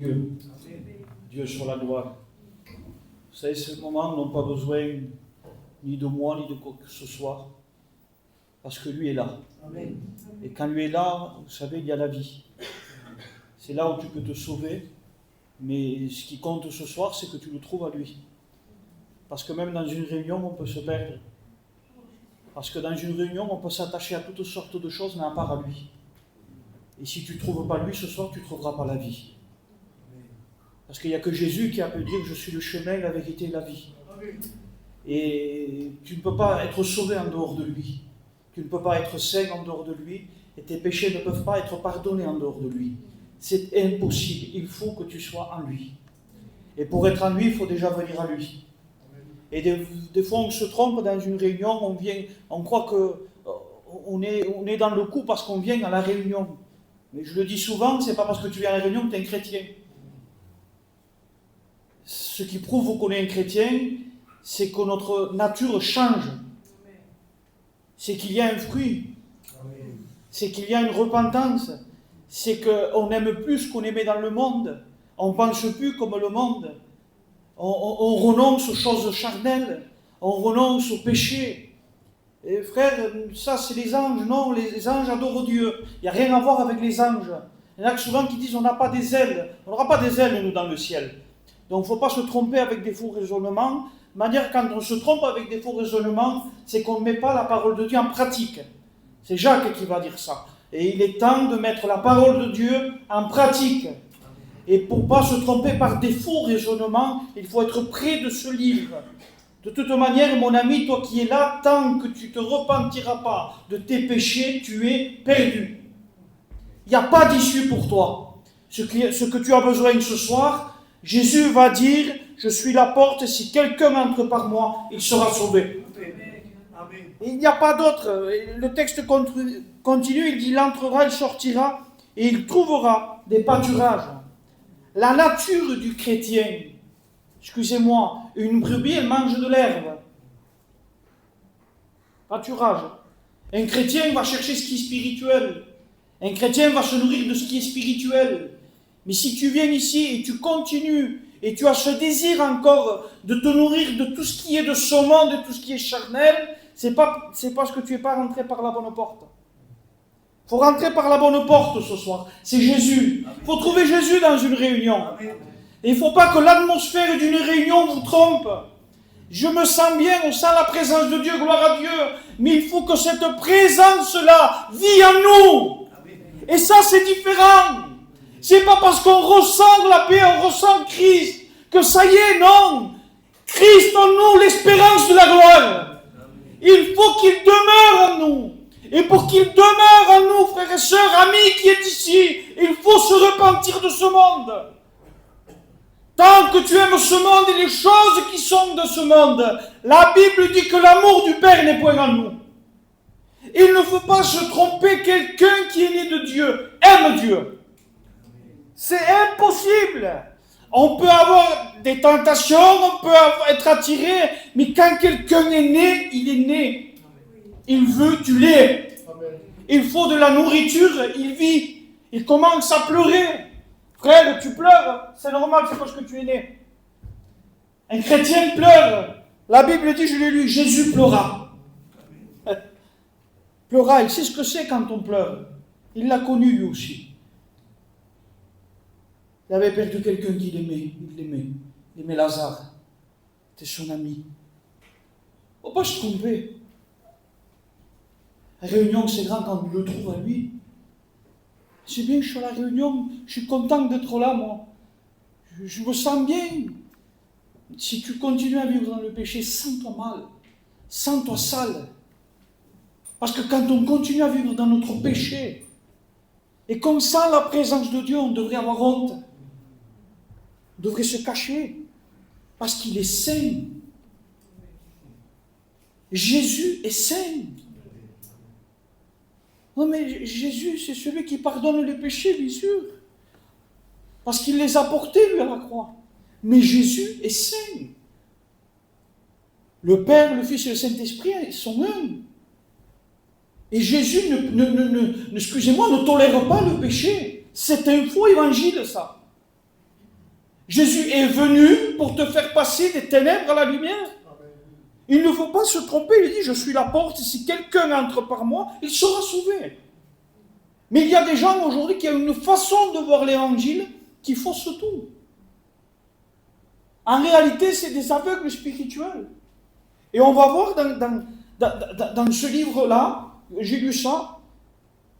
Dieu. Dieu sur la gloire. Vous savez, ces moments n'ont pas besoin ni de moi, ni de quoi que ce soit, parce que lui est là. Amen. Et quand lui est là, vous savez, il y a la vie. C'est là où tu peux te sauver, mais ce qui compte ce soir, c'est que tu le trouves à lui. Parce que même dans une réunion, on peut se perdre. Parce que dans une réunion, on peut s'attacher à toutes sortes de choses, mais à part à lui. Et si tu ne trouves pas lui ce soir, tu ne trouveras pas la vie. Parce qu'il n'y a que Jésus qui a pu dire « Je suis le chemin, la vérité et la vie ». Et tu ne peux pas être sauvé en dehors de lui. Tu ne peux pas être saint en dehors de lui. Et tes péchés ne peuvent pas être pardonnés en dehors de lui. C'est impossible. Il faut que tu sois en lui. Et pour être en lui, il faut déjà venir à lui. Et des fois, on se trompe dans une réunion, on croit qu'on est dans le coup parce qu'on vient à la réunion. Mais je le dis souvent, c'est pas parce que tu viens à la réunion que tu es un chrétien. Ce qui prouve qu'on est un chrétien, c'est que notre nature change. C'est qu'il y a un fruit. C'est qu'il y a une repentance. C'est qu'on n'aime plus ce qu'on aimait dans le monde. On ne pense plus comme le monde. On renonce aux choses charnelles. On renonce au péché. Et frère, ça c'est les anges. Non, les anges adorent Dieu. Il n'y a rien à voir avec les anges. Il y en a souvent qui disent on n'a pas des ailes. On n'aura pas des ailes, nous, dans le ciel. Donc il ne faut pas se tromper avec des faux raisonnements. De manière, quand on se trompe avec des faux raisonnements, c'est qu'on ne met pas la parole de Dieu en pratique. C'est Jacques qui va dire ça. Et il est temps de mettre la parole de Dieu en pratique. Et pour ne pas se tromper par des faux raisonnements, il faut être près de ce livre. De toute manière, mon ami, toi qui es là, tant que tu ne te repentiras pas de tes péchés, tu es perdu. Il n'y a pas d'issue pour toi. Ce que tu as besoin ce soir, Jésus va dire, je suis la porte, si quelqu'un entre par moi, il sera sauvé. Amen. Il n'y a pas d'autre. Le texte continue, il dit, il entrera, il sortira, et il trouvera des pâturages. La nature du chrétien, excusez-moi, une brebis, elle mange de l'herbe. Pâturage. Un chrétien va chercher ce qui est spirituel. Un chrétien va se nourrir de ce qui est spirituel. Mais si tu viens ici et tu continues, et tu as ce désir encore de te nourrir de tout ce qui est de ce monde, de tout ce qui est charnel, c'est parce que tu n'es pas rentré par la bonne porte. Il faut rentrer par la bonne porte ce soir. C'est Jésus. Il faut trouver Jésus dans une réunion. Et il ne faut pas que l'atmosphère d'une réunion vous trompe. Je me sens bien, on sent la présence de Dieu, gloire à Dieu. Mais il faut que cette présence-là vit en nous. Et ça, c'est différent. C'est pas parce qu'on ressent la paix, on ressent Christ, que ça y est, non. Christ en nous, l'espérance de la gloire. Il faut qu'il demeure en nous. Et pour qu'il demeure en nous, frères et sœurs, amis qui est ici, il faut se repentir de ce monde. Tant que tu aimes ce monde et les choses qui sont de ce monde, la Bible dit que l'amour du Père n'est point en nous. Il ne faut pas se tromper, quelqu'un qui est né de Dieu aime Dieu. C'est impossible. On peut avoir des tentations, on peut être attiré, mais quand quelqu'un est né, il est né. Il veut, tu l'es. Il faut de la nourriture, il vit. Il commence à pleurer. Frère, tu pleures, c'est normal, c'est parce que tu es né. Un chrétien pleure. La Bible dit, je l'ai lu, Jésus pleura. Pleura, il sait ce que c'est quand on pleure. Il l'a connu lui aussi. Il avait perdu quelqu'un qu'il aimait. Il aimait Lazare. C'était son ami. Il ne faut pas se tromper. La réunion, c'est grand quand on le trouve à lui. C'est bien, je suis à la réunion, je suis content d'être là, moi. Je me sens bien. Si tu continues à vivre dans le péché, sens-toi mal. Sens-toi sale. Parce que quand on continue à vivre dans notre péché, et qu'on sent la présence de Dieu, on devrait avoir honte. On devrait se cacher. Parce qu'il est saint. Jésus est saint. Non mais Jésus, c'est celui qui pardonne les péchés, bien sûr. Parce qu'il les a portés, lui, à la croix. Mais Jésus est saint. Le Père, le Fils et le Saint-Esprit sont un. Et Jésus, excusez-moi, ne tolère pas le péché. C'est un faux évangile, ça. Jésus est venu pour te faire passer des ténèbres à la lumière. Il ne faut pas se tromper, il dit, je suis la porte, si quelqu'un entre par moi, il sera sauvé. Mais il y a des gens aujourd'hui qui ont une façon de voir l'évangile qui fausse tout. En réalité, c'est des aveugles spirituels. Et on va voir dans ce livre-là, j'ai lu ça,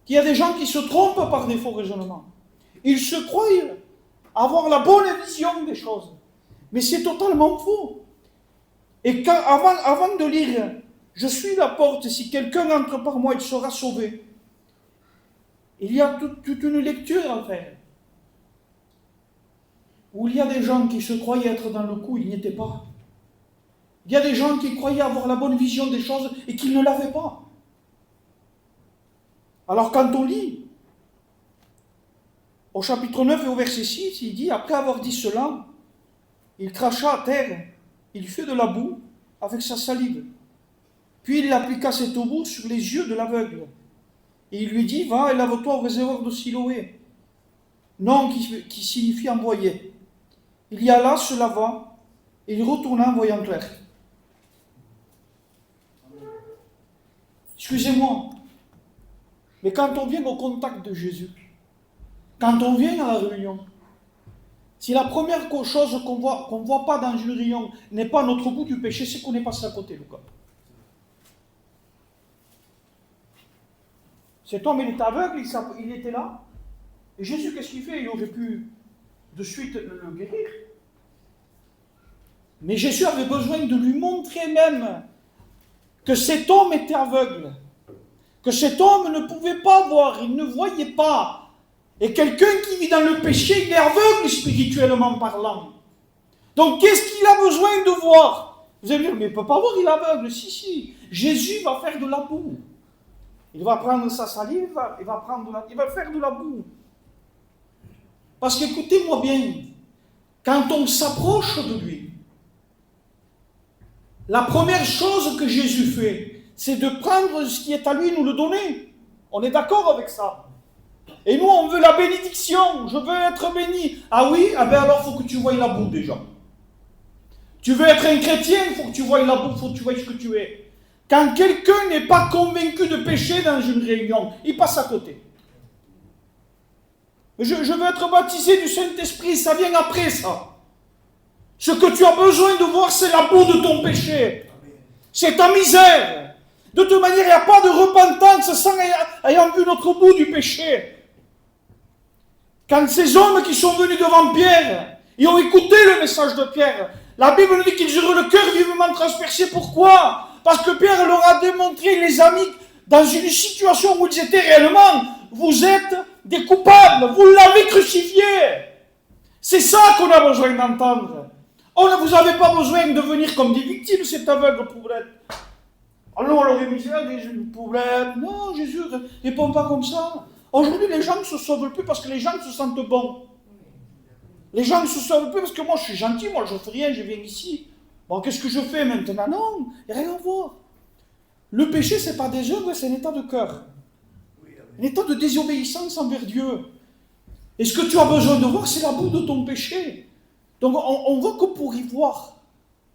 qu'il y a des gens qui se trompent par des faux raisonnements. Ils se croient avoir la bonne vision des choses. Mais c'est totalement faux. Et avant de lire « Je suis la porte, si quelqu'un entre par moi, il sera sauvé », il y a toute une lecture à faire. Où il y a des gens qui se croyaient être dans le coup, ils n'y étaient pas. Il y a des gens qui croyaient avoir la bonne vision des choses et qui ne l'avaient pas. Alors quand on lit, au chapitre 9 et au verset 6, il dit, après avoir dit cela, il cracha à terre, il fit de la boue avec sa salive. Puis il appliqua cette boue sur les yeux de l'aveugle. Et il lui dit, va et lave-toi au réservoir de Siloé. Nom qui signifie envoyé. Il y alla, se lava, et il retourna en voyant clair. Excusez-moi, mais quand on vient au contact de Jésus, quand on vient à la réunion, si la première chose qu'on voit pas dans une réunion n'est pas notre bout du péché, c'est qu'on est passé à côté, Lucas. Cet homme, il est aveugle, il était là. Et Jésus, qu'est-ce qu'il fait? Il aurait pu de suite le guérir. Mais Jésus avait besoin de lui montrer même que cet homme était aveugle. Que cet homme ne pouvait pas voir, il ne voyait pas. Et quelqu'un qui vit dans le péché, il est aveugle spirituellement parlant. Donc qu'est-ce qu'il a besoin de voir? Vous allez me dire, mais il ne peut pas voir, il est aveugle. Si, Jésus va faire de la boue. Il va prendre sa salive, il va faire de la boue. Parce qu'écoutez-moi bien, quand on s'approche de lui, la première chose que Jésus fait, c'est de prendre ce qui est à lui et nous le donner. On est d'accord avec ça? Et nous, on veut la bénédiction. Je veux être béni. Ah oui? Ah ben alors, il faut que tu voies la boue déjà. Tu veux être un chrétien, il faut que tu voies la boue, il faut que tu voies ce que tu es. Quand quelqu'un n'est pas convaincu de péché dans une réunion, il passe à côté. Je veux être baptisé du Saint-Esprit, ça vient après ça. Ce que tu as besoin de voir, c'est la boue de ton péché. C'est ta misère. De toute manière, il n'y a pas de repentance sans ayant vu notre bout du péché. Quand ces hommes qui sont venus devant Pierre, ils ont écouté le message de Pierre, la Bible nous dit qu'ils eurent le cœur vivement transpercé. Pourquoi? Parce que Pierre leur a démontré, les amis, dans une situation où ils étaient réellement, vous êtes des coupables, vous l'avez crucifié. C'est ça qu'on a besoin d'entendre. Vous n'avez pas besoin de venir comme des victimes, cet aveugle poublette. Alors on leur a mis une poublette. Non, Jésus ne répond pas comme ça. Aujourd'hui, les gens ne se sauvent plus parce que les gens se sentent bons. Les gens ne se sauvent plus parce que moi je suis gentil, moi je ne fais rien, je viens ici. Bon, qu'est-ce que je fais maintenant? Non, il n'y a rien à voir. Le péché, ce n'est pas des œuvres, c'est un état de cœur. Un état de désobéissance envers Dieu. Et ce que tu as besoin de voir, c'est la boue de ton péché. Donc on voit que pour y voir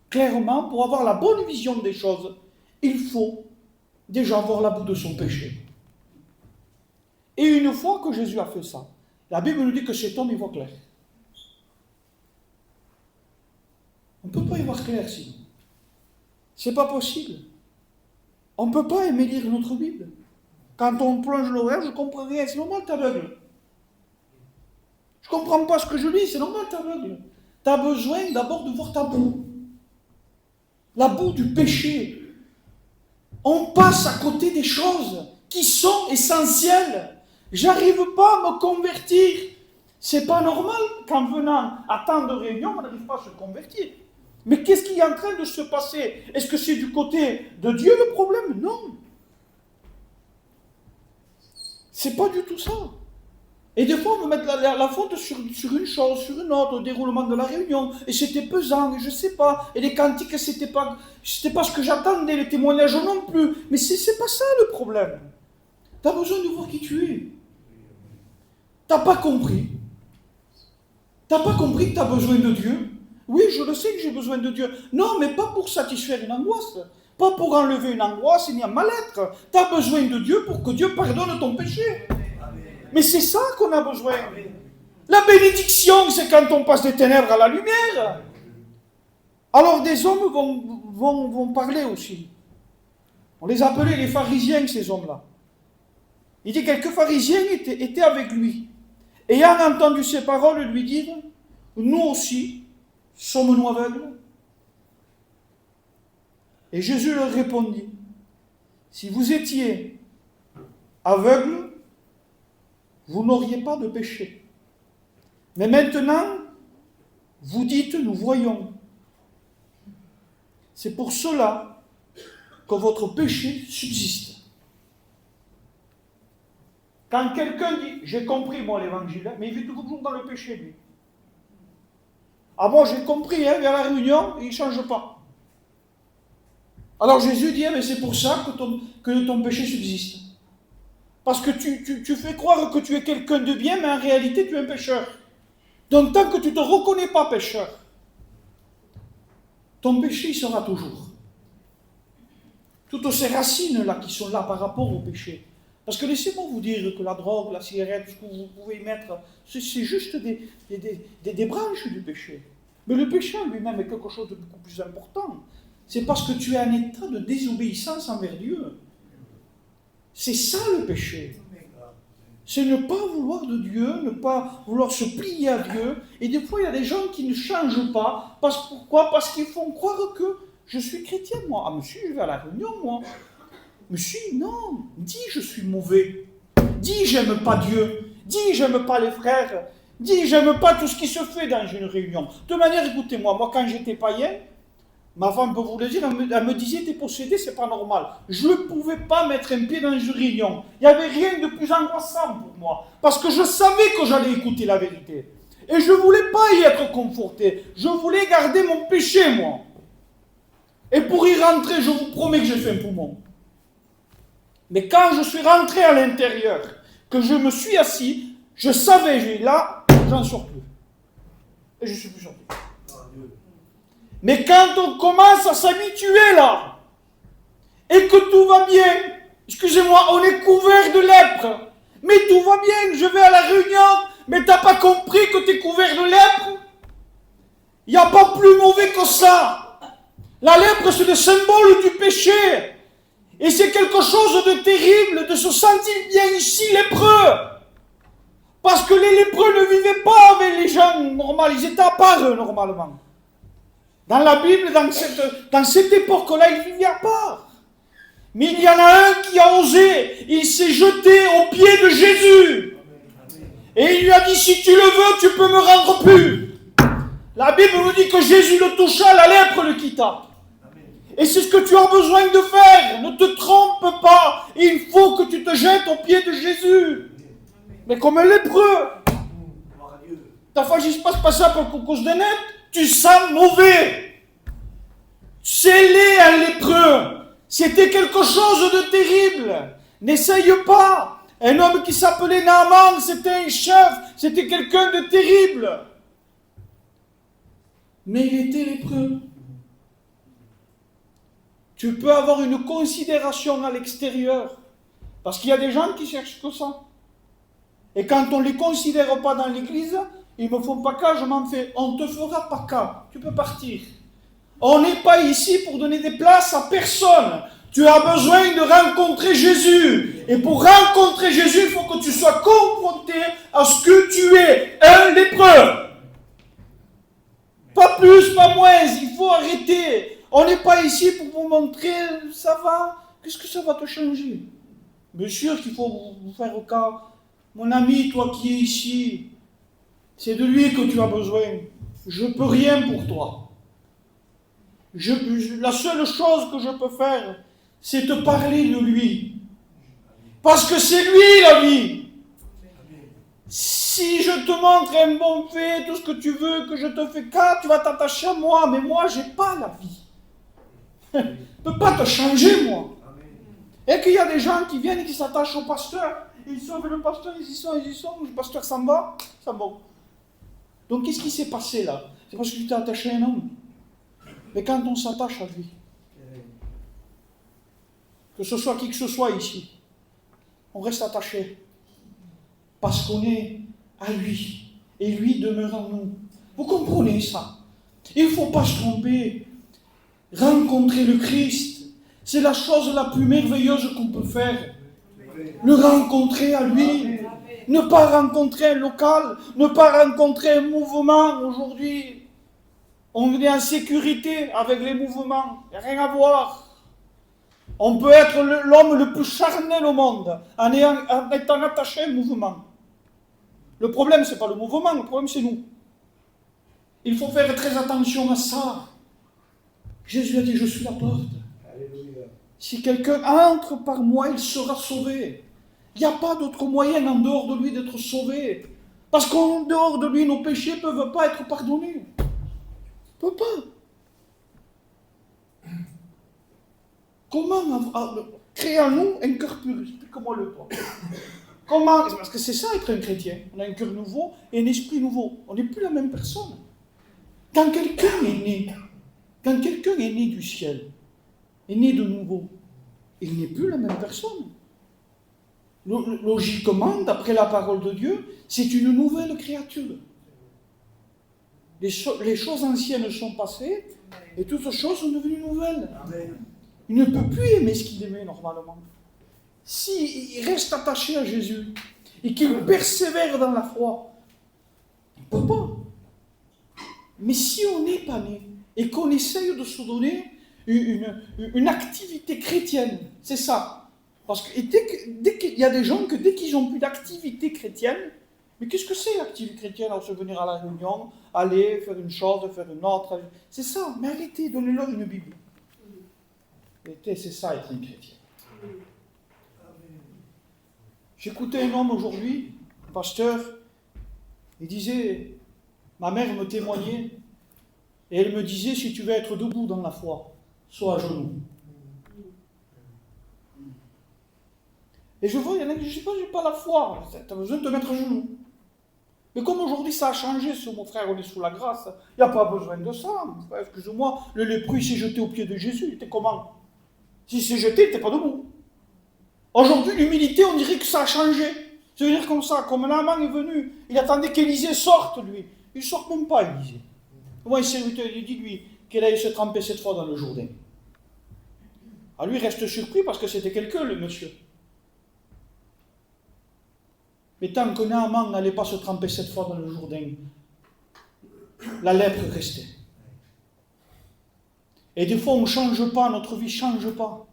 clairement, pour avoir la bonne vision des choses, il faut déjà voir la boue de son péché. Et une fois que Jésus a fait ça, la Bible nous dit que cet homme y voit clair. On ne peut pas y voir clair sinon. C'est pas possible. On ne peut pas aimer lire notre Bible. Quand on plonge l'oreille, je ne comprends rien. C'est normal, t'es aveugle. Je ne comprends pas ce que je lis, c'est normal, t'es aveugle. Tu as besoin d'abord de voir ta boue. La boue du péché. On passe à côté des choses qui sont essentielles. J'arrive pas à me convertir. C'est pas normal qu'en venant à tant de réunions, on n'arrive pas à se convertir. Mais qu'est-ce qui est en train de se passer? Est-ce que c'est du côté de Dieu le problème? Non. C'est pas du tout ça. Et des fois, on veut mettre la faute sur une chose, sur une autre, au déroulement de la réunion. Et c'était pesant, et je sais pas. Et les cantiques, c'était pas ce que j'attendais, les témoignages non plus. Mais c'est pas ça le problème. Tu as besoin de voir qui tu es. Tu n'as pas compris T'as pas compris que tu as besoin de Dieu? Oui, je le sais que j'ai besoin de Dieu. Non, mais pas pour satisfaire une angoisse. Pas pour enlever une angoisse ni un mal-être. Tu as besoin de Dieu pour que Dieu pardonne ton péché. Mais c'est ça qu'on a besoin. La bénédiction, c'est quand on passe des ténèbres à la lumière. Alors des hommes vont parler aussi. On les appelait les pharisiens, ces hommes-là. Il dit quelques pharisiens étaient avec lui. Ayant entendu ces paroles, lui dire, nous aussi, sommes-nous aveugles? Et Jésus leur répondit, si vous étiez aveugles, vous n'auriez pas de péché. Mais maintenant, vous dites, nous voyons. C'est pour cela que votre péché subsiste. Quand quelqu'un dit, j'ai compris moi l'évangile, mais il vit toujours dans le péché lui. Ah moi j'ai compris, hein, vers la réunion, il ne change pas. Alors Jésus dit, mais c'est pour ça que ton péché subsiste. Parce que tu fais croire que tu es quelqu'un de bien, mais en réalité tu es un pécheur. Donc tant que tu ne te reconnais pas pécheur, ton péché il sera toujours. Toutes ces racines-là qui sont là par rapport au péché. Parce que laissez-moi vous dire que la drogue, la cigarette, ce que vous pouvez y mettre, c'est juste des branches du péché. Mais le péché en lui-même est quelque chose de beaucoup plus important. C'est parce que tu es en état de désobéissance envers Dieu. C'est ça le péché. C'est ne pas vouloir de Dieu, ne pas vouloir se plier à Dieu. Et des fois, il y a des gens qui ne changent pas. Pourquoi? Parce qu'ils font croire que je suis chrétien, moi. Ah, monsieur, je vais à la réunion, moi. Monsieur, non. Dis, je suis mauvais. Dis, j'aime pas Dieu. Dis, j'aime pas les frères. Dis, j'aime pas tout ce qui se fait dans une réunion. De manière, écoutez-moi, moi, quand j'étais païen, ma femme peut vous le dire, elle me disait, t'es possédé, c'est pas normal. Je ne pouvais pas mettre un pied dans une réunion. Il n'y avait rien de plus angoissant pour moi. Parce que je savais que j'allais écouter la vérité. Et je ne voulais pas y être conforté. Je voulais garder mon péché, moi. Et pour y rentrer, je vous promets que j'ai fait un poumon. Mais quand je suis rentré à l'intérieur, que je me suis assis, je savais, là, j'en sors plus. Et je ne suis plus sorti. Mais quand on commence à s'habituer là, et que tout va bien, excusez-moi, on est couvert de lèpre, mais tout va bien, je vais à la réunion, mais t'as pas compris que tu es couvert de lèpre? Il n'y a pas plus mauvais que ça. La lèpre, c'est le symbole du péché. Et c'est quelque chose de terrible de se sentir bien ici lépreux. Parce que les lépreux ne vivaient pas avec les gens normaux, ils étaient à part eux, normalement. Dans la Bible, dans cette époque-là, ils vivaient à part. Mais il y en a un qui a osé, il s'est jeté aux pieds de Jésus. Et il lui a dit, si tu le veux, tu peux me rendre pur. La Bible nous dit que Jésus le toucha, la lèpre le quitta. Et c'est ce que tu as besoin de faire. Ne te trompe pas. Il faut que tu te jettes aux pieds de Jésus. Mais comme un lépreux. Ta fois, il ne se passe pas ça pour cause de net. Tu sens mauvais. C'est un lépreux. C'était quelque chose de terrible. N'essaye pas. Un homme qui s'appelait Naaman, c'était un chef. C'était quelqu'un de terrible. Mais il était lépreux. Tu peux avoir une considération à l'extérieur. Parce qu'il y a des gens qui cherchent que ça. Et quand on ne les considère pas dans l'église, ils ne me font pas cas, je m'en fais. On ne te fera pas cas. Tu peux partir. On n'est pas ici pour donner des places à personne. Tu as besoin de rencontrer Jésus. Et pour rencontrer Jésus, il faut que tu sois confronté à ce que tu es, un lépreux. Pas plus, pas moins. Il faut arrêter. On n'est pas ici pour vous montrer, ça va. Qu'est-ce que ça va te changer? Bien sûr qu'il faut vous faire au cas. Mon ami, toi qui es ici, c'est de lui que tu as besoin. Je ne peux rien pour toi. La seule chose que je peux faire, c'est te parler de lui. Parce que c'est lui la vie. Si je te montre un bon fait, tout ce que tu veux, que je te fais cas, tu vas t'attacher à moi. Mais moi, je n'ai pas la vie. Je ne peux pas te changer, moi. Et qu'il y a des gens qui viennent et qui s'attachent au pasteur. Ils sauvent le pasteur, ils y sont, le pasteur s'en va, ça va. Donc qu'est-ce qui s'est passé là? C'est parce que tu t'es attaché à un homme. Mais quand on s'attache à lui, que ce soit qui que ce soit ici, on reste attaché. Parce qu'on est à lui. Et lui demeure en nous. Vous comprenez ça? Il ne faut pas se tromper. Rencontrer le Christ, c'est la chose la plus merveilleuse qu'on peut faire. Le rencontrer à lui. Ne pas rencontrer un local, ne pas rencontrer un mouvement aujourd'hui. On est en sécurité avec les mouvements. Il n'y a rien à voir. On peut être l'homme le plus charnel au monde en étant attaché à un mouvement. Le problème, ce n'est pas le mouvement, le problème, c'est nous. Il faut faire très attention à ça. Jésus a dit, je suis la porte. Alléluia. Si quelqu'un entre par moi, il sera sauvé. Il n'y a pas d'autre moyen en dehors de lui d'être sauvé. Parce qu'en dehors de lui, nos péchés ne peuvent pas être pardonnés. Ils ne peuvent pas. Comment créer en nous un cœur pur? Explique-moi le point. Comment? Parce que c'est ça être un chrétien. On a un cœur nouveau et un esprit nouveau. On n'est plus la même personne. Quand quelqu'un est né du ciel, est né de nouveau, il n'est plus la même personne. Logiquement, d'après la parole de Dieu, c'est une nouvelle créature. Les choses anciennes sont passées et toutes choses sont devenues nouvelles. Amen. Il ne peut plus aimer ce qu'il aimait normalement. S'il reste attaché à Jésus et qu'il persévère dans la foi, il ne peut pas. Mais si on n'est pas né et qu'on essaye de se donner une activité chrétienne, c'est ça. Parce que dès qu'il y a des gens que dès qu'ils n'ont plus d'activité chrétienne, mais qu'est-ce que c'est l'activité chrétienne? Alors se venir à la réunion, aller faire une chose, faire une autre, c'est ça. Mais arrêtez, donnez-leur une Bible. C'est ça être un chrétien. J'écoutais un homme aujourd'hui, un pasteur, il disait, ma mère me témoignait, et elle me disait, si tu veux être debout dans la foi, sois à genoux. Et je vois, il y en a qui disent, j'ai pas la foi, tu as besoin de te mettre à genoux. Mais comme aujourd'hui ça a changé, mon frère, on est sous la grâce, il n'y a pas besoin de ça. Frère, excuse-moi, le lépreux s'est jeté aux pieds de Jésus, il était comment? S'il s'est jeté, il n'était pas debout. Aujourd'hui, l'humilité, on dirait que ça a changé. Ça veut dire comme ça, comme Naaman est venu, il attendait qu'Élisée sorte, lui. Il ne sort même pas, Élisée. Moi, il dit, lui, qu'il allait se tremper cette fois dans le Jourdain. Alors lui, il reste surpris parce que c'était quelqu'un, le monsieur. Mais tant que Naaman n'allait pas se tremper cette fois dans le Jourdain, la lèpre restait. Et des fois, on ne change pas, notre vie ne change pas.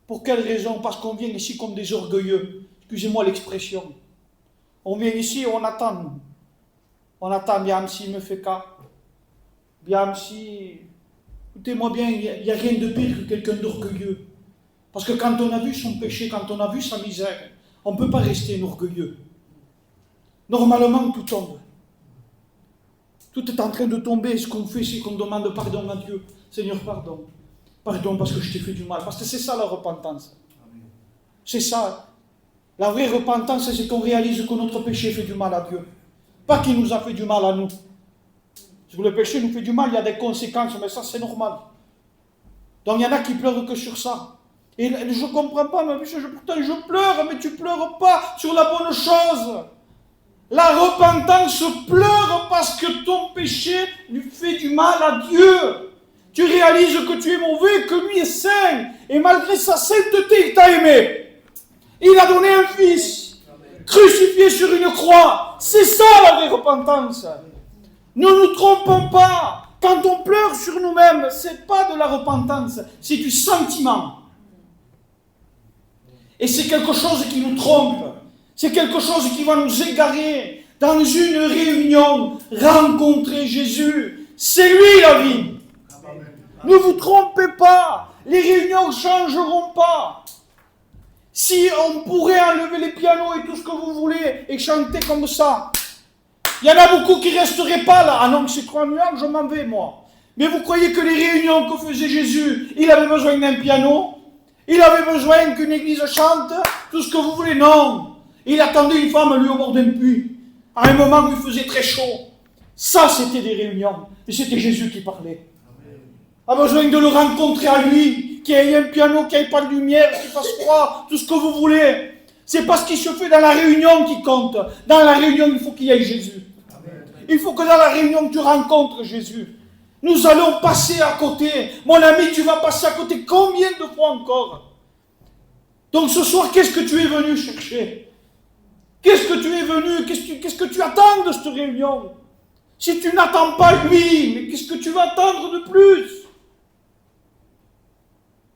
Pour quelle raison? Parce qu'on vient ici comme des orgueilleux. Excusez-moi l'expression. On vient ici et on attend. On attend, bien s'il me fait cas. Bien si... Écoutez-moi bien, il n'y a rien de pire que quelqu'un d'orgueilleux. Parce que quand on a vu son péché, quand on a vu sa misère, on ne peut pas rester orgueilleux. Normalement, tout tombe. Tout est en train de tomber. Ce qu'on fait, c'est qu'on demande pardon à Dieu. Seigneur, pardon. Pardon parce que je t'ai fait du mal. Parce que c'est ça la repentance. C'est ça. La vraie repentance, c'est qu'on réalise que notre péché fait du mal à Dieu. Pas qu'il nous a fait du mal à nous. Si le péché nous fait du mal, il y a des conséquences, mais ça c'est normal. Donc il y en a qui pleurent que sur ça. Et je ne comprends pas, mais pourtant je pleure, mais tu ne pleures pas sur la bonne chose. La repentance pleure parce que ton péché lui fait du mal à Dieu. Tu réalises que tu es mauvais, que lui est saint. Et malgré sa sainteté, il t'a aimé. Il a donné un fils, crucifié sur une croix. C'est ça la vraie repentance. Ne nous trompons pas. Quand on pleure sur nous-mêmes, ce n'est pas de la repentance, c'est du sentiment. Et c'est quelque chose qui nous trompe. C'est quelque chose qui va nous égarer. Dans une réunion, rencontrer Jésus, c'est lui la vie. Ne vous trompez pas. Les réunions ne changeront pas. Si on pourrait enlever les pianos et tout ce que vous voulez et chanter comme ça, il y en a beaucoup qui ne resteraient pas là. Ah non, c'est trop ennuyant, je m'en vais moi. Mais vous croyez que les réunions que faisait Jésus, il avait besoin d'un piano? Il avait besoin qu'une église chante? Tout ce que vous voulez? Non. Il attendait une femme, lui, au bord d'un puits. À un moment où il faisait très chaud. Ça, c'était des réunions. Et c'était Jésus qui parlait. A besoin de le rencontrer à lui, qu'il y ait un piano, qu'il n'y ait pas de lumière, qu'il fasse froid, tout ce que vous voulez. C'est pas ce qui se fait dans la réunion qui compte. Dans la réunion, il faut qu'il y ait Jésus. Il faut que dans la réunion, tu rencontres Jésus. Nous allons passer à côté. Mon ami, tu vas passer à côté combien de fois encore? Donc ce soir, qu'est-ce que tu es venu chercher? Qu'est-ce que tu es venu? Qu'est-ce que tu attends de cette réunion? Si tu n'attends pas lui, mais qu'est-ce que tu vas attendre de plus?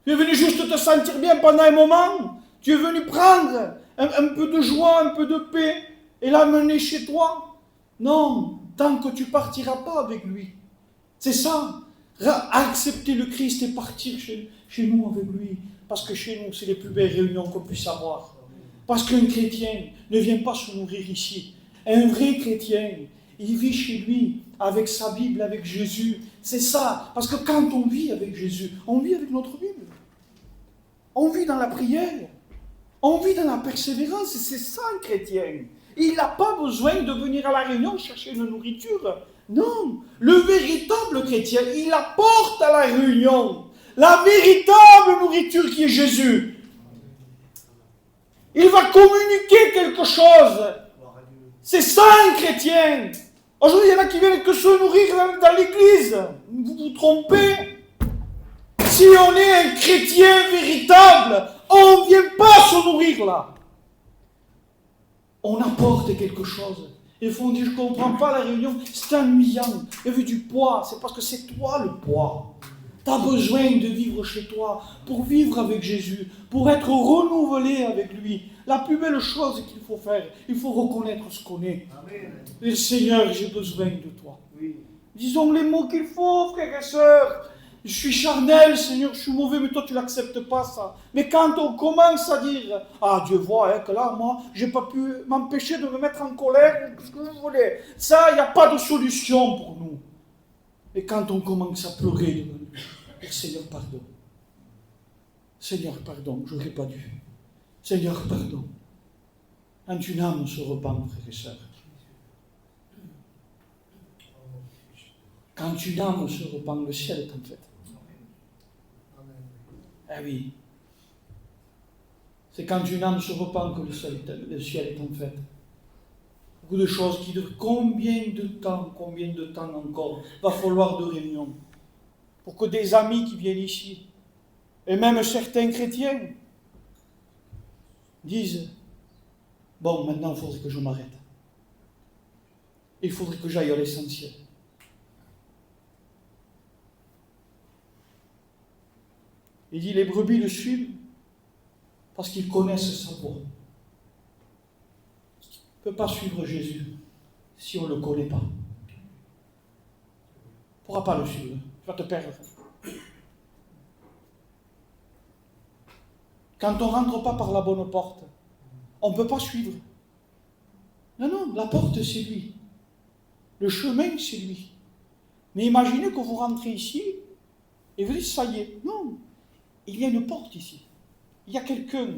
Tu es venu juste te sentir bien pendant un moment. Tu es venu prendre un peu de joie, un peu de paix et l'amener chez toi. Non, tant que tu ne partiras pas avec lui. C'est ça. Accepter le Christ et partir chez nous avec lui. Parce que chez nous, c'est les plus belles réunions qu'on puisse avoir. Parce qu'un chrétien ne vient pas se nourrir ici. Un vrai chrétien, il vit chez lui, avec sa Bible, avec Jésus. C'est ça. Parce que quand on vit avec Jésus, on vit avec notre Bible. On vit dans la prière. On vit dans la persévérance. Et c'est ça un chrétien. Il n'a pas besoin de venir à la réunion chercher une nourriture. Non. Le véritable chrétien, il apporte à la réunion la véritable nourriture qui est Jésus. Il va communiquer quelque chose. C'est ça un chrétien. Aujourd'hui, il y en a qui viennent que se nourrir dans l'église. Vous vous trompez. Si on est un chrétien véritable, on ne vient pas se nourrir là. On apporte quelque chose. Et il faut dire, je ne comprends pas la réunion, c'est ennuyant. Il y avait du poids, c'est parce que c'est toi le poids. Tu as besoin de vivre chez toi, pour vivre avec Jésus, pour être renouvelé avec lui. La plus belle chose qu'il faut faire, il faut reconnaître ce qu'on est. Et Seigneur, j'ai besoin de toi. Oui. Disons les mots qu'il faut, frères et sœurs. Je suis charnel, Seigneur, je suis mauvais, mais toi tu n'acceptes pas ça. Mais quand on commence à dire, ah Dieu voit que là, moi, je n'ai pas pu m'empêcher de me mettre en colère, tout ce que vous voulez. Ça, il n'y a pas de solution pour nous. Et quand on commence à pleurer devant lui, Seigneur, pardon. Seigneur, pardon, je n'aurais pas dû. Seigneur, pardon. Quand une âme se repent, frères et sœurs. Quand une âme se repent, le ciel est en fête. Ah oui. C'est quand une âme se repent que le ciel est en fête. Beaucoup de choses qui durent combien de temps encore va falloir de réunions pour que des amis qui viennent ici, et même certains chrétiens, disent, bon, maintenant il faudrait que je m'arrête. Il faudrait que j'aille à l'essentiel. Il dit, les brebis le suivent parce qu'ils connaissent sa voix. On ne peut pas suivre Jésus si on ne le connaît pas. On ne pourra pas le suivre. Tu vas te perdre. Quand on ne rentre pas par la bonne porte, on ne peut pas suivre. Non, la porte c'est lui. Le chemin c'est lui. Mais imaginez que vous rentrez ici et vous dites, ça y est. Non, il y a une porte ici. Il y a quelqu'un.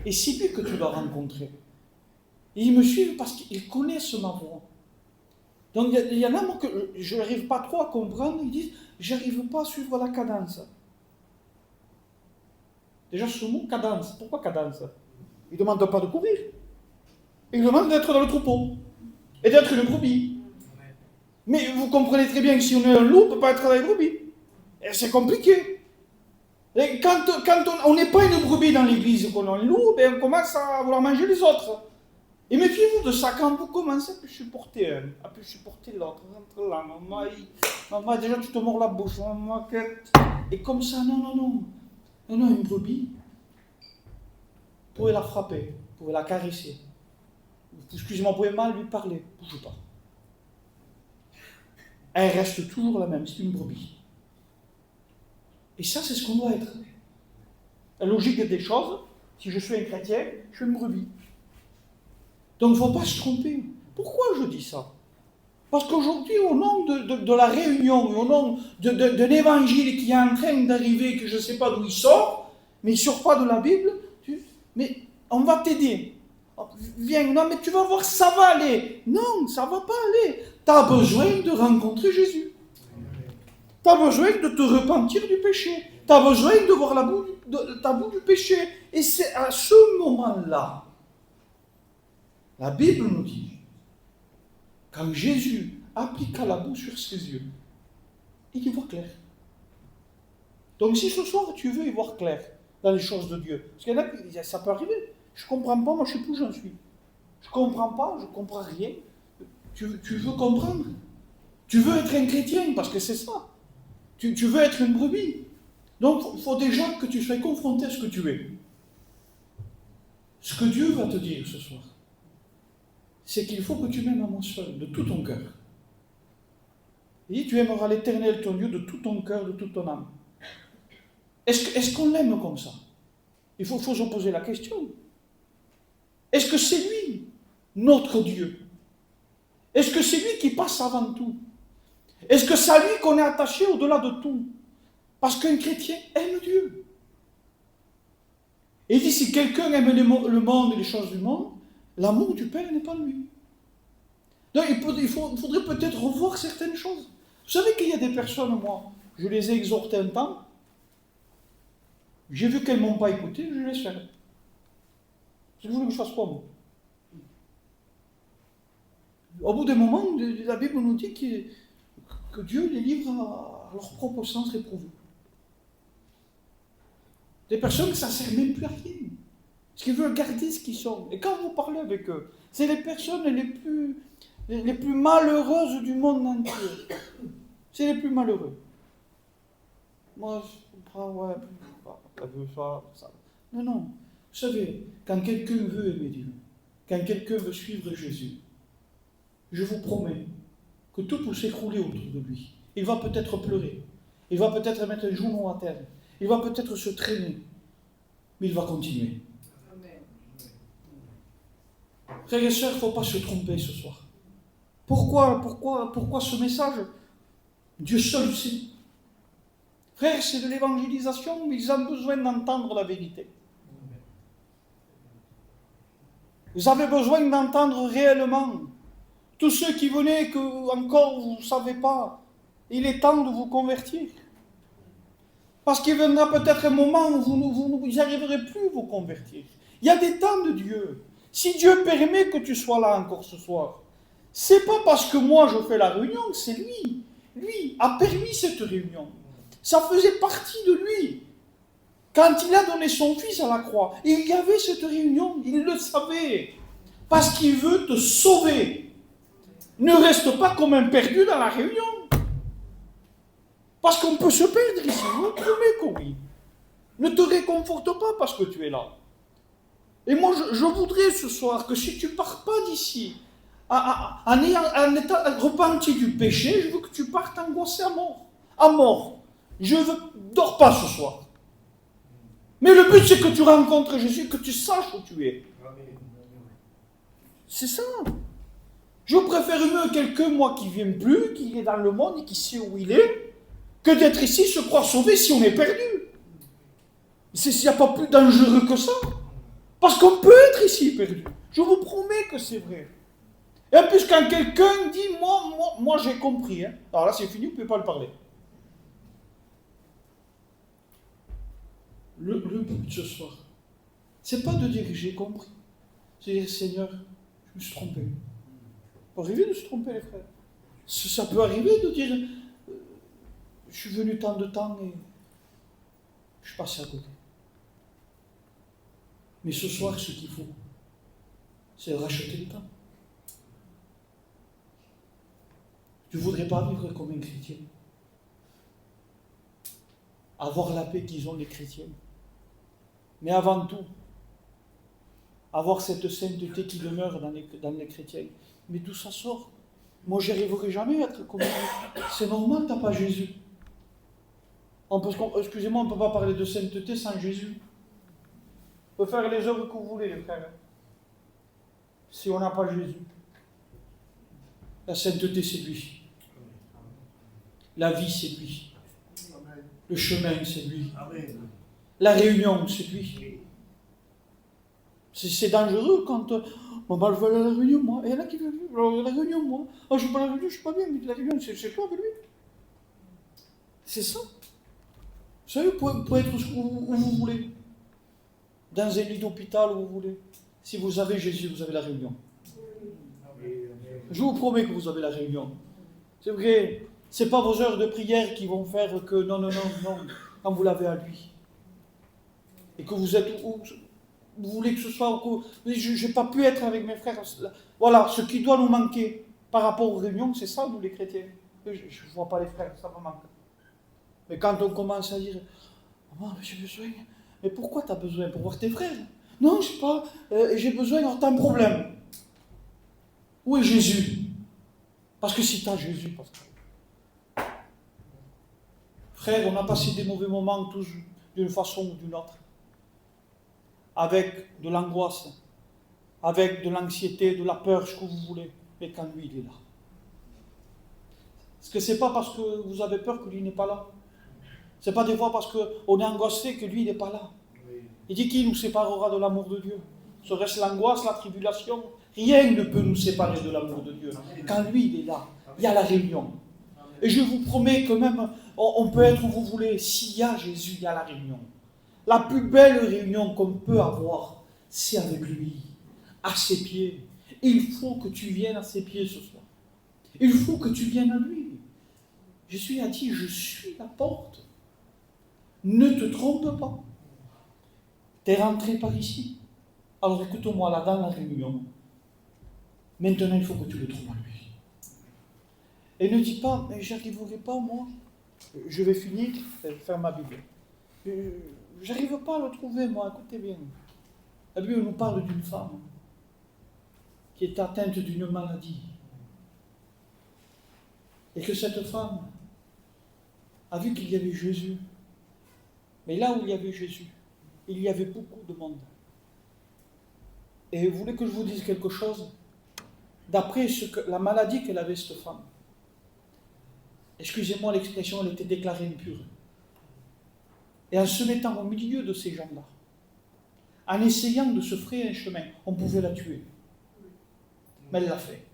Et c'est lui que tu dois rencontrer. Et ils me suivent parce qu'ils connaissent ma voix. Donc il y en a moi que je n'arrive pas trop à comprendre. Ils disent, j'arrive pas à suivre la cadence. Déjà ce mot, cadence. Pourquoi cadence? Il ne demande pas de courir. Il demande d'être dans le troupeau. Et d'être une brebis. Mais vous comprenez très bien que si on est un loup, on ne peut pas être dans les brebis. Et c'est compliqué. Et quand on n'est pas une brebis dans l'église, qu'on est un loup, ben on commence à vouloir manger les autres. Et méfiez-vous de ça quand vous commencez à plus supporter un, à plus supporter l'autre. Rentre là, maman, déjà tu te mords la bouche, maman, et comme ça, non, une brebis, vous pouvez la frapper, vous pouvez la caresser. Excusez-moi, vous pouvez mal lui parler, bougez pas. Elle reste toujours la même, c'est une brebis. Et ça, c'est ce qu'on doit être. La logique des choses, si je suis un chrétien, je suis une brebis. Donc il ne faut pas se tromper. Pourquoi je dis ça? Parce qu'aujourd'hui, au nom de la réunion, au nom d'un évangile qui est en train d'arriver, que je ne sais pas d'où il sort, mais il ne sort pas de la Bible, mais on va t'aider. Oh, viens, non mais tu vas voir, ça va aller. Non, ça va pas aller. Tu as besoin de rencontrer Jésus. Tu as besoin de te repentir du péché. Tu as besoin de voir ta boue du péché. Et c'est à ce moment-là, la Bible nous dit, quand Jésus appliqua la boue sur ses yeux, il y voit clair. Donc si ce soir tu veux y voir clair dans les choses de Dieu, parce qu'il y en a, ça peut arriver. Je ne comprends pas, moi je ne sais plus où j'en suis. Je ne comprends pas, je ne comprends rien. Tu veux comprendre? Tu veux être un chrétien, parce que c'est ça. Tu veux être une brebis. Donc il faut déjà que tu sois confronté à ce que tu es. Ce que Dieu va te dire ce soir, c'est qu'il faut que tu m'aimes à moi seul, de tout ton cœur. Il dit, tu aimeras l'Éternel ton Dieu de tout ton cœur, de toute ton âme. Est-ce qu'on l'aime comme ça? Il faut se poser la question. Est-ce que c'est lui, notre Dieu? Est-ce que c'est lui qui passe avant tout? Est-ce que c'est à lui qu'on est attaché au-delà de tout? Parce qu'un chrétien aime Dieu. Et il dit, si quelqu'un aime le monde et les choses du monde, l'amour du Père n'est pas lui. Donc il faudrait peut-être revoir certaines choses. Vous savez qu'il y a des personnes, moi, je les ai exhortées un temps, j'ai vu qu'elles ne m'ont pas écouté, je les laisse faire. Si vous voulez que je fasse quoi, moi? Au bout d'un moment, la Bible nous dit que Dieu les livre à leur propre sens réprouvé. Des personnes que ça ne sert même plus à rien. Parce qu'ils veulent garder ce qu'ils sont. Et quand vous parlez avec eux, c'est les personnes les plus malheureuses du monde entier. C'est les plus malheureux. Moi, je comprends, ouais, elle veut ça. Non. Vous savez, quand quelqu'un veut aimer Dieu, quand quelqu'un veut suivre Jésus, je vous promets que tout peut s'écrouler autour de lui. Il va peut-être pleurer. Il va peut-être mettre les genoux à terre. Il va peut-être se traîner. Mais il va continuer. Amen. Frères et sœurs, il ne faut pas se tromper ce soir. Pourquoi ce message? Dieu seul sait. Frères, c'est de l'évangélisation, mais ils ont besoin d'entendre la vérité. Vous avez besoin d'entendre réellement. Tous ceux qui venaient, que encore vous ne savez pas, il est temps de vous convertir. Parce qu'il viendra peut-être un moment où vous n'y arriverez plus à vous convertir. Il y a des temps de Dieu. Si Dieu permet que tu sois là encore ce soir, c'est pas parce que moi je fais la réunion, c'est lui. Lui a permis cette réunion. Ça faisait partie de lui. Quand il a donné son fils à la croix, il y avait cette réunion, il le savait. Parce qu'il veut te sauver. Ne reste pas comme un perdu dans la réunion. Parce qu'on peut se perdre ici, je vous promets que oui. Ne te réconforte pas parce que tu es là. Et moi, je voudrais ce soir que si tu ne pars pas d'ici, en étant repenti du péché, je veux que tu partes angoissé à mort. À mort. Je ne dors pas ce soir. Mais le but, c'est que tu rencontres Jésus, que tu saches où tu es. C'est ça. Je préfère mieux quelqu'un, moi, qui ne vient plus, qui est dans le monde et qui sait où il est, que d'être ici, se croire sauvé si on est perdu. Il n'y a pas plus dangereux que ça. Parce qu'on peut être ici perdu. Je vous promets que c'est vrai. Et en plus, quand quelqu'un dit, moi j'ai compris, hein. Alors là, c'est fini, vous ne pouvez pas le parler. Le but ce soir, c'est pas de dire que j'ai compris. C'est de dire, Seigneur, je me suis trompé. Ça peut arriver de se tromper, les frères. Ça peut arriver de dire, je suis venu tant de temps et je suis passé à côté. Mais ce soir, ce qu'il faut, c'est racheter le temps. Tu ne voudrais pas vivre comme un chrétien. Avoir la paix qu'ils ont les chrétiens. Mais avant tout, avoir cette sainteté qui demeure dans les chrétiens. Mais d'où ça sort? Moi, j'y arriverai jamais à être comme lui. C'est normal, tu n'as pas Jésus. Excusez-moi, on ne peut pas parler de sainteté sans Jésus. On peut faire les œuvres que vous voulez, les frères. Si on n'a pas Jésus. La sainteté, c'est lui. La vie, c'est lui. Le chemin, c'est lui. La réunion, c'est lui. C'est dangereux quand maman, je veux aller à la réunion, moi. Et il y en a qui veulent aller à la réunion, moi. Ah, je ne veux pas à la réunion, je ne suis pas bien, mais la réunion, c'est toi avec lui. C'est ça. Vous savez, vous pouvez être où vous voulez. Dans un lit d'hôpital, où vous voulez. Si vous avez Jésus, vous avez la réunion. Je vous promets que vous avez la réunion. C'est vrai, ce n'est pas vos heures de prière qui vont faire que non, quand vous l'avez à lui. Et que vous êtes où vous voulez que ce soit, je n'ai pas pu être avec mes frères. Voilà, ce qui doit nous manquer par rapport aux réunions, c'est ça, nous les chrétiens. Je ne vois pas les frères, ça me manque. Mais quand on commence à dire, maman, j'ai besoin, mais pourquoi tu as besoin? Pour voir tes frères? Non, je ne sais pas, j'ai besoin, alors tu as un problème. Où est Jésus? Parce que si tu as Jésus, Pascal. Frère, on a passé des mauvais moments tous d'une façon ou d'une autre. Avec de l'angoisse, avec de l'anxiété, de la peur, ce que vous voulez. Mais quand lui, il est là. Est-ce que c'est pas parce que vous avez peur que lui n'est pas là? C'est pas des fois parce qu'on est angoissé que lui, il n'est pas là. Il dit qui nous séparera de l'amour de Dieu? Serait-ce l'angoisse, la tribulation? Rien ne peut nous séparer de l'amour de Dieu. Quand lui, il est là, il y a la réunion. Et je vous promets que même, on peut être où vous voulez. S'il y a Jésus, il y a la réunion. La plus belle réunion qu'on peut avoir, c'est avec lui, à ses pieds. Il faut que tu viennes à ses pieds ce soir. Il faut que tu viennes à lui. Jésus a dit, je suis la porte. Ne te trompe pas. Tu es rentré par ici. Alors écoute-moi là dans la réunion. Maintenant, il faut que tu le trouves à lui. Et ne dis pas, mais j'arriverai pas moi. Je vais finir, faire ma Bible. J'arrive pas à le trouver, moi, écoutez bien. La Bible nous parle d'une femme qui est atteinte d'une maladie. Et que cette femme a vu qu'il y avait Jésus. Mais là où il y avait Jésus, il y avait beaucoup de monde. Et vous voulez que je vous dise quelque chose? D'après la maladie qu'elle avait, cette femme, excusez-moi l'expression, elle était déclarée impure. Et en se mettant au milieu de ces gens-là, en essayant de se frayer un chemin, on pouvait la tuer. Mais elle l'a fait.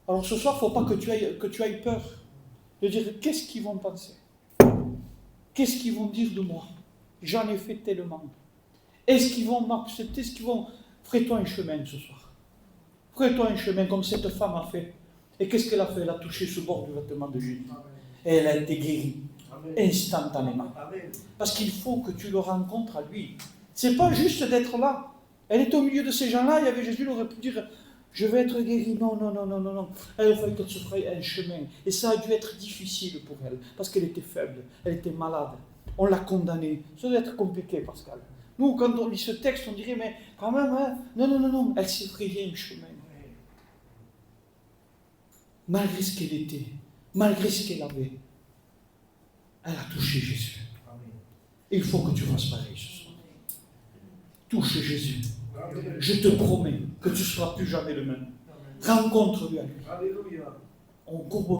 Alors ce soir, il ne faut pas que tu ailles peur de dire qu'est-ce qu'ils vont penser? Qu'est-ce qu'ils vont dire de moi? J'en ai fait tellement. Est-ce qu'ils vont m'accepter? Est-ce qu'ils vont... Ferai-toi un chemin ce soir. Ferai-toi un chemin comme cette femme a fait. Et qu'est-ce qu'elle a fait? Elle a touché ce bord du vêtement de Jésus. Et elle a été guérie. Instantanément. Parce qu'il faut que tu le rencontres à lui. C'est pas juste d'être là. Elle est au milieu de ces gens-là, il y avait Jésus, il aurait pu dire je vais être guérie. Non. Elle a fallu qu'elle se ferait un chemin. Et ça a dû être difficile pour elle, parce qu'elle était faible, elle était malade. On l'a condamnée. Ça doit être compliqué, Pascal. Nous, quand on lit ce texte, on dirait mais quand même, hein, non. Elle s'est frayée un chemin. Malgré ce qu'elle était, malgré ce qu'elle avait, elle a touché Jésus. Il faut que tu fasses pareil ce soir. Touche Jésus. Je te promets que tu ne seras plus jamais le même. Rencontre-lui à lui. On courbe